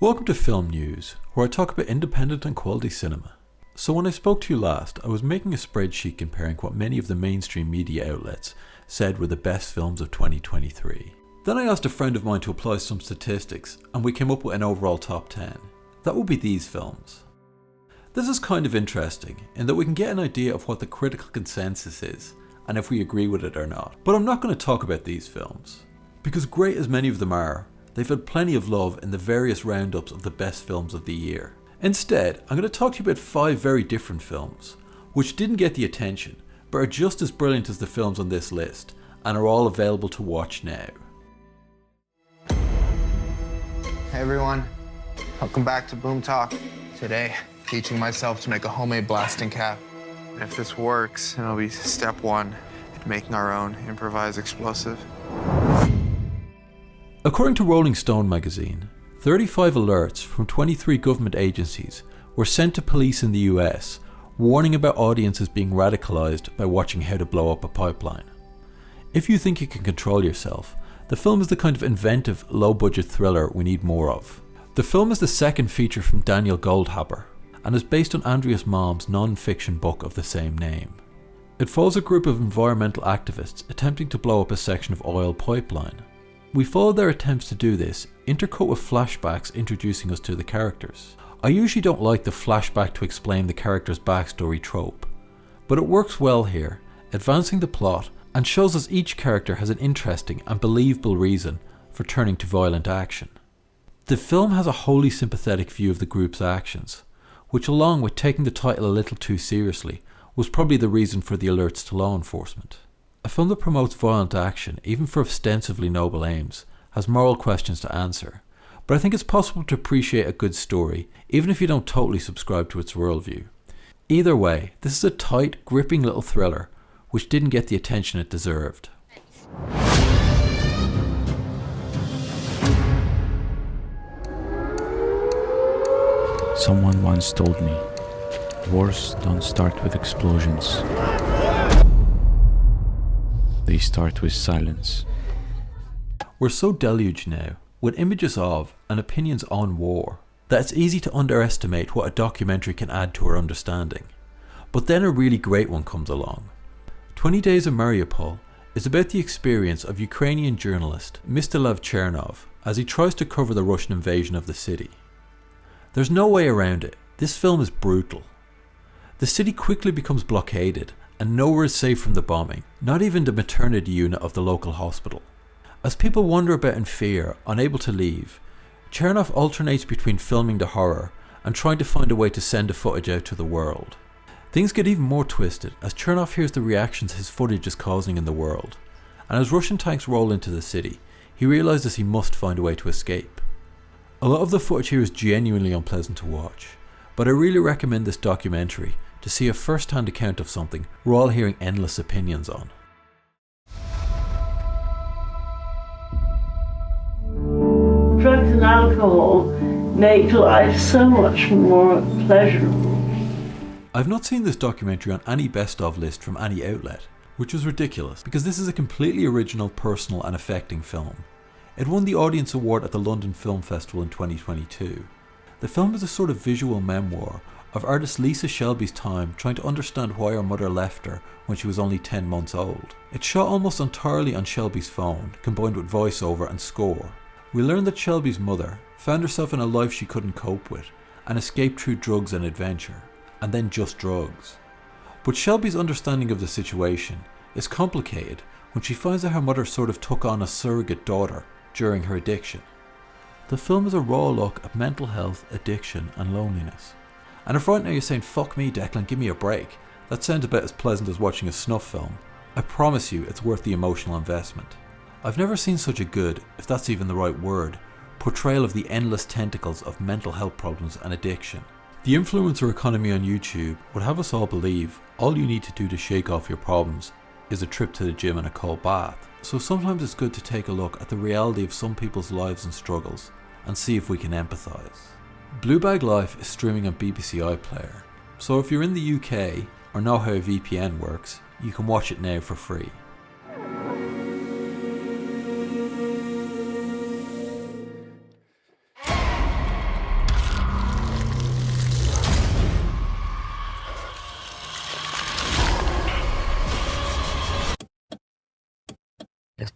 Welcome to Film News, where I talk about independent and quality cinema. So when I spoke to you last, I was making a spreadsheet comparing what many of the mainstream media outlets said were the best films of 2023. Then I asked a friend of mine to apply some statistics, and we came up with an overall top 10. That would be these films. This is kind of interesting, in that we can get an idea of what the critical consensus is, and if we agree with it or not. But I'm not going to talk about these films, because great as many of them are, they've had plenty of love in the various roundups of the best films of the year. Instead, I'm going to talk to you about 5 very different films, which didn't get the attention, but are just as brilliant as the films on this list, and are all available to watch now. Hey everyone, welcome back to Boom Talk. Today, teaching myself to make a homemade blasting cap. And if this works, it'll be step 1 in making our own improvised explosive. According to Rolling Stone magazine, 35 alerts from 23 government agencies were sent to police in the US, warning about audiences being radicalized by watching how to blow up a pipeline. If you think you can control yourself, the film is the kind of inventive, low-budget thriller we need more of. The film is the second feature from Daniel Goldhaber, and is based on Andreas Malm's non-fiction book of the same name. It follows a group of environmental activists attempting to blow up a section of oil pipeline. We follow their attempts to do this, intercut with flashbacks introducing us to the characters. I usually don't like the flashback to explain the character's backstory trope, but it works well here, advancing the plot and shows us each character has an interesting and believable reason for turning to violent action. The film has a wholly sympathetic view of the group's actions, which along with taking the title a little too seriously, was probably the reason for the alerts to law enforcement. A film that promotes violent action, even for ostensibly noble aims, has moral questions to answer, but I think it's possible to appreciate a good story, even if you don't totally subscribe to its worldview. Either way, this is a tight, gripping little thriller, which didn't get the attention it deserved. Someone once told me, wars don't start with explosions. They start with silence. We're so deluged now, with images of and opinions on war, that it's easy to underestimate what a documentary can add to our understanding. But then a really great one comes along. 20 Days of Mariupol is about the experience of Ukrainian journalist Mstislav Chernov as he tries to cover the Russian invasion of the city. There's no way around it, this film is brutal. The city quickly becomes blockaded and nowhere is safe from the bombing, not even the maternity unit of the local hospital. As people wander about in fear, unable to leave, Chernov alternates between filming the horror and trying to find a way to send the footage out to the world. Things get even more twisted as Chernov hears the reactions his footage is causing in the world, and as Russian tanks roll into the city, he realises he must find a way to escape. A lot of the footage here is genuinely unpleasant to watch, but I really recommend this documentary to see a first-hand account of something we're all hearing endless opinions on. Drugs and alcohol make life so much more pleasurable. I've not seen this documentary on any best of list from any outlet, which was ridiculous because this is a completely original, personal and affecting film. It won the Audience Award at the London Film Festival in 2022. The film is a sort of visual memoir of artist Lisa Shelby's time trying to understand why her mother left her when she was only 10 months old. It's shot almost entirely on Shelby's phone, combined with voiceover and score. We learn that Shelby's mother found herself in a life she couldn't cope with and escaped through drugs and adventure, and then just drugs. But Shelby's understanding of the situation is complicated when she finds that her mother sort of took on a surrogate daughter during her addiction. The film is a raw look at mental health, addiction and loneliness. And if right now you're saying, fuck me Declan, give me a break, that sounds about as pleasant as watching a snuff film, I promise you it's worth the emotional investment. I've never seen such a good, if that's even the right word, portrayal of the endless tentacles of mental health problems and addiction. The influencer economy on YouTube would have us all believe all you need to do to shake off your problems is a trip to the gym and a cold bath. So sometimes it's good to take a look at the reality of some people's lives and struggles and see if we can empathise. Blue Bag Life is streaming on BBC iPlayer, so if you're in the UK or know how a VPN works, you can watch it now for free.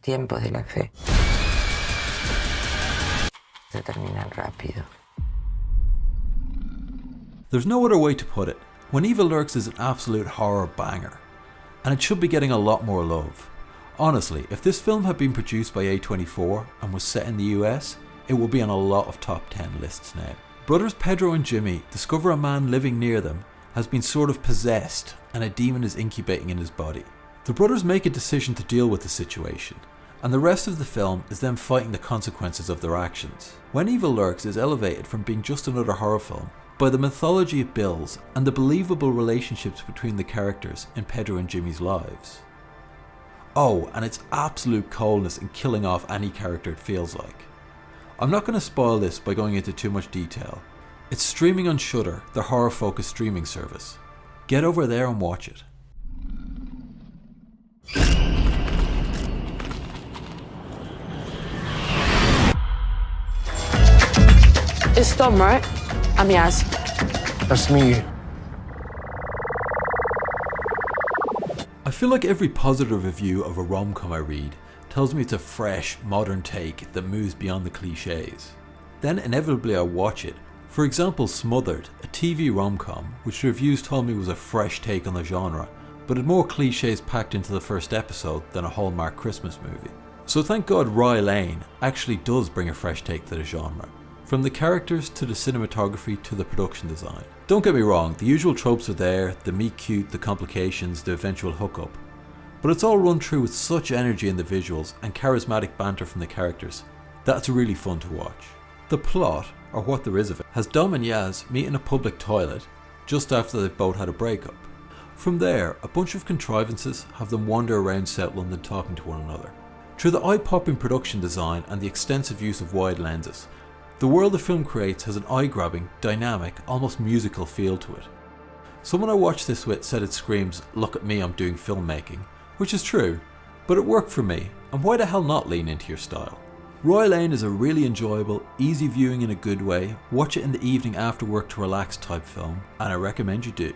tiempos de la fe se terminan rápido. There's no other way to put it. When Evil Lurks is an absolute horror banger, and it should be getting a lot more love. Honestly, if this film had been produced by A24 and was set in the US, it would be on a lot of top 10 lists now. Brothers Pedro and Jimmy discover a man living near them has been sort of possessed and a demon is incubating in his body. The brothers make a decision to deal with the situation, and the rest of the film is them fighting the consequences of their actions. When Evil Lurks is elevated from being just another horror film by the mythology it builds and the believable relationships between the characters in Pedro and Jimmy's lives. Oh, and its absolute coldness in killing off any character it feels like. I'm not going to spoil this by going into too much detail. It's streaming on Shudder, the horror-focused streaming service. Get over there and watch it. It's Tom, right? I'm Yaz. That's me. I feel like every positive review of a rom-com I read tells me it's a fresh, modern take that moves beyond the cliches. Then inevitably I watch it. For example, Smothered, a TV rom-com, which reviews told me was a fresh take on the genre, but had more cliches packed into the first episode than a Hallmark Christmas movie. So thank God Rye Lane actually does bring a fresh take to the genre. From the characters to the cinematography to the production design. Don't get me wrong, the usual tropes are there, the meet cute, the complications, the eventual hookup. But it's all run through with such energy in the visuals and charismatic banter from the characters that it's really fun to watch. The plot, or what there is of it, has Dom and Yaz meet in a public toilet just after they've both had a breakup. From there, a bunch of contrivances have them wander around South London talking to one another. Through the eye-popping production design and the extensive use of wide lenses, the world the film creates has an eye-grabbing, dynamic, almost musical feel to it. Someone I watched this with said it screams, "Look at me, I'm doing filmmaking," which is true, but it worked for me, and why the hell not lean into your style? Rye Lane is a really enjoyable, easy viewing in a good way, watch it in the evening after work to relax type film, and I recommend you do.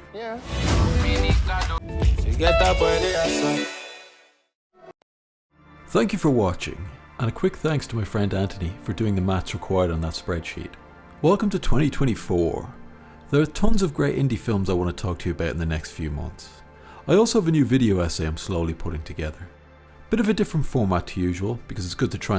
Thank you for watching, and a quick thanks to my friend Anthony for doing the maths required on that spreadsheet. Welcome to 2024. There are tons of great indie films I want to talk to you about in the next few months. I also have a new video essay I'm slowly putting together. Bit of a different format to usual because it's good to try and